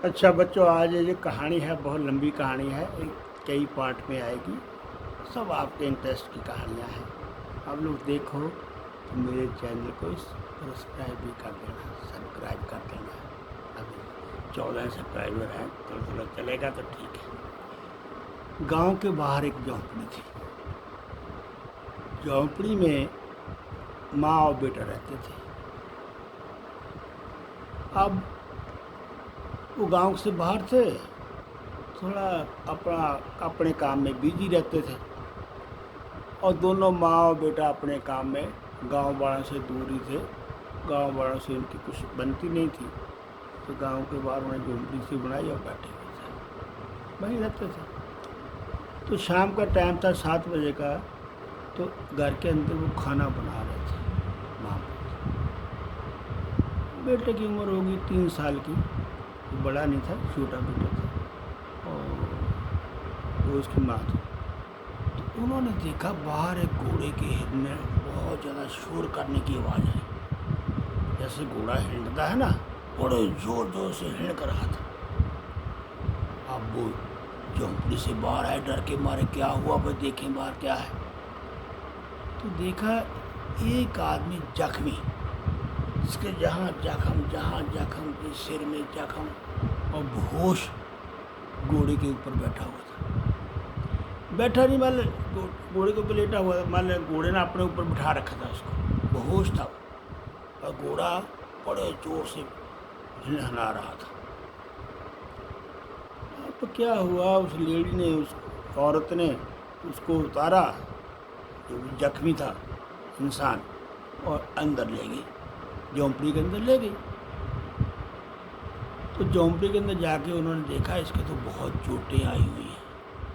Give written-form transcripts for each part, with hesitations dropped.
अच्छा बच्चों, आज ये जो कहानी है बहुत लंबी कहानी है, कई पार्ट में आएगी। सब आपके इंटरेस्ट की कहानियाँ हैं। आप लोग देखो तो मेरे चैनल को सब्सक्राइब भी कर देना, सब्सक्राइब कर देना। अभी 14 सब्सक्राइबर हैं, थोड़ा थोड़ा चलेगा तो ठीक है। गांव के बाहर एक झोंपड़ी थी। झोंपड़ी में माँ और बेटा रहते थे। अब वो गांव से बाहर थे, थोड़ा अपना अपने काम में बिजी रहते थे। और दोनों माँ और बेटा अपने काम में गांव वालों से दूर ही थे। गांव वालों से उनकी कुछ बनती नहीं थी, तो गांव के बाहर उन्हें झोंपड़ी सी बनाई और बैठे हुए थे, वहीं रहते थे। तो शाम का टाइम था, 7 बजे का। तो घर के अंदर वो खाना बना रहे थे। माँ बेटे की उम्र होगी 3 साल की, तो बड़ा नहीं था, छोटा बेटा था। और वो उसकी माँ थी। तो उन्होंने देखा बाहर एक घोड़े के हिलने, बहुत ज़्यादा शोर करने की आवाज़ आई। जैसे घोड़ा हिलता है ना, बड़े जोर जोर से हिलक रहा था। अब वो झोंपड़ी से बाहर आए, डर के मारे क्या हुआ भाई, देखें बाहर क्या है। तो देखा एक आदमी जख्मी, जिसके जहाँ जख्म इस सिर में जख्म, और बेहोश घोड़े के ऊपर बैठा हुआ था। बैठा नहीं, मान घोड़े के ऊपर लेटा हुआ था। मान घोड़े ने अपने ऊपर बिठा रखा था उसको, बेहोश था। और घोड़ा बड़े जोर से हिलहला रहा था। अब क्या हुआ, उस लेडी ने, उस औरत ने उसको उतारा, जो जख्मी था इंसान, और अंदर ले गई, झोंपड़ी के अंदर ले गई। तो झोंपड़ी के अंदर जाके उन्होंने देखा इसके तो बहुत चोटें आई हुई हैं,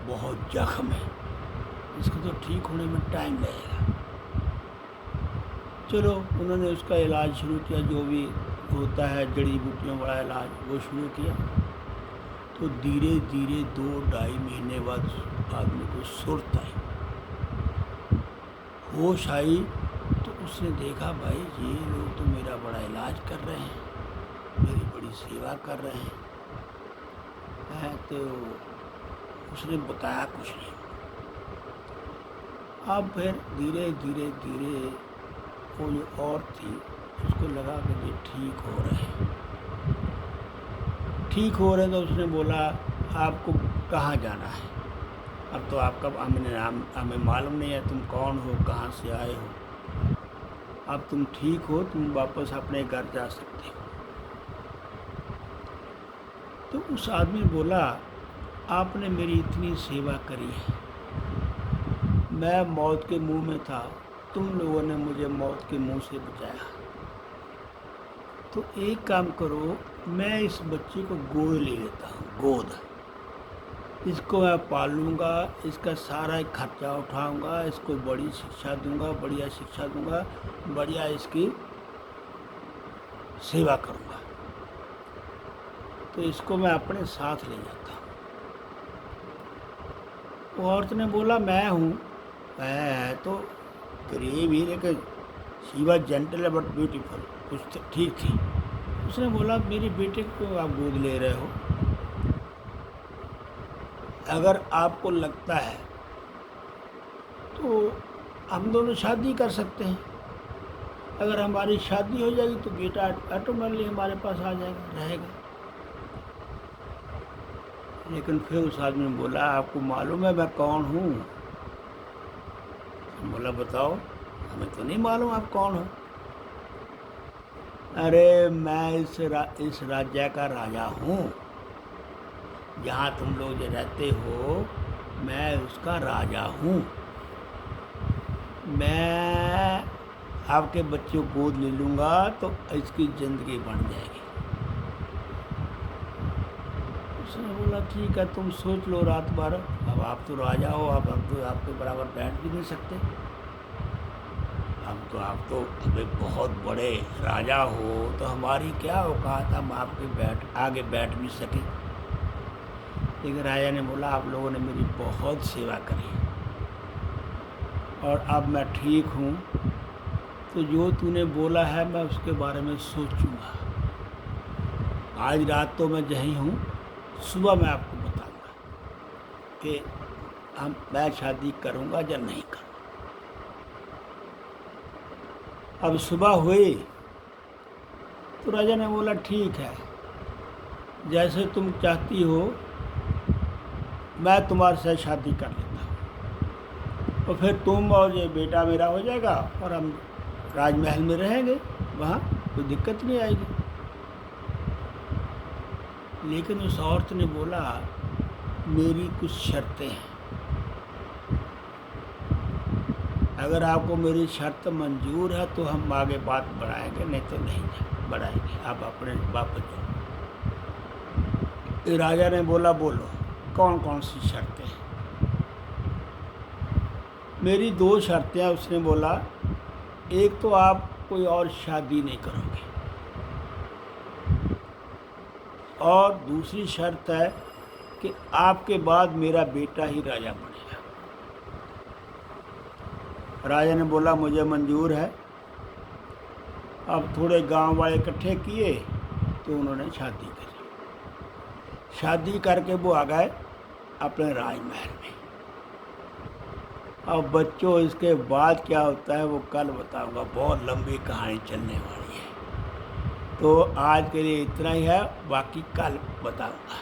बहुत जख्म है, इसको तो ठीक होने में टाइम लगेगा। चलो, उन्होंने उसका इलाज शुरू किया, जो भी होता है जड़ी बूटियों वाला इलाज, वो शुरू किया। तो धीरे धीरे 2-2.5 महीने बाद आदमी को सुर्त आई, होश आई। तो उसने देखा भाई ये लोग तो मेरा बड़ा इलाज कर रहे हैं, मेरी बड़ी सेवा कर रहे हैं। तो उसने बताया कुछ नहीं। अब फिर धीरे धीरे धीरे वो जो और थी, उसको लगा कि ये ठीक हो रहे हैं, ठीक हो रहे। तो उसने बोला आपको कहाँ जाना है? अब तो आपका हमें मालूम नहीं है तुम कौन हो, कहाँ से आए हो। अब तुम ठीक हो, तुम वापस अपने घर जा सकते हो। तो उस आदमी बोला आपने मेरी इतनी सेवा करी है, मैं मौत के मुंह में था, तुम लोगों ने मुझे मौत के मुंह से बचाया। तो एक काम करो, मैं इस बच्चे को गोद ले लेता हूँ, गोद। इसको मैं पालूंगा, इसका सारा खर्चा उठाऊंगा, इसको बड़ी शिक्षा दूंगा, बढ़िया शिक्षा दूंगा, बढ़िया इसकी सेवा करूंगा। तो इसको मैं अपने साथ ले जाता हूँ। वो औरत ने बोला मैं हूँ, मैं तो गरीब ही, लेकिन she was gentle but beautiful, कुछ ठीक थी। उसने बोला मेरे बेटे को आप गोद ले रहे हो, अगर आपको लगता है तो हम दोनों शादी कर सकते हैं। अगर हमारी शादी हो जाएगी तो बेटा ऑटोमेटिकली हमारे पास आ जाएगा, रहेगा। लेकिन फिर उस आदमी ने बोला आपको मालूम है मैं कौन हूँ? बोला बताओ, हमें तो नहीं मालूम आप कौन हो। अरे मैं इस राज्य का राजा हूँ, जहाँ तुम लोग जो रहते हो मैं उसका राजा हूँ। मैं आपके बच्चे को गोद ले लूँगा तो इसकी ज़िंदगी बन जाएगी। उसने बोला ठीक है, तुम सोच लो रात भर, अब आप तो राजा हो, अब हम तो आपके बराबर बैठ भी नहीं सकते। आप तो हमें बहुत बड़े राजा हो, तो हमारी क्या औकात, हम आपके आगे बैठ भी सके। लेकिन राजा ने बोला आप लोगों ने मेरी बहुत सेवा करी और अब मैं ठीक हूँ, तो जो तूने बोला है मैं उसके बारे में सोचूंगा। आज रात तो मैं जहीं हूँ, सुबह मैं आपको बताऊंगा कि मैं शादी करूंगा या नहीं करूंगा। अब सुबह हुई तो राजा ने बोला ठीक है, जैसे तुम चाहती हो मैं तुम्हारे साथ शादी कर लेता हूँ, और फिर तुम और ये बेटा मेरा हो जाएगा और हम राजमहल में रहेंगे, वहाँ कोई दिक्कत नहीं आएगी। लेकिन उस औरत ने बोला मेरी कुछ शर्तें हैं, अगर आपको मेरी शर्त मंजूर है तो हम आगे बात बढ़ाएंगे, नहीं तो नहीं बढ़ाएंगे, आप अपने वापस जाओ। राजा ने बोला बोलो कौन कौन सी शर्तें हैं। मेरी 2 शर्तें हैं। उसने बोला एक तो आप कोई और शादी नहीं करोगे, और दूसरी शर्त है कि आपके बाद मेरा बेटा ही राजा बनेगा। राजा ने बोला मुझे मंजूर है। अब थोड़े गांव वाले इकट्ठे किए तो उन्होंने शादी करी। शादी करके वो आ गए अपने राजमहल में। अब बच्चों इसके बाद क्या होता है वो कल बताऊंगा, बहुत लंबी कहानी चलने वाली है। तो आज के लिए इतना ही है, बाकी कल बताऊंगा।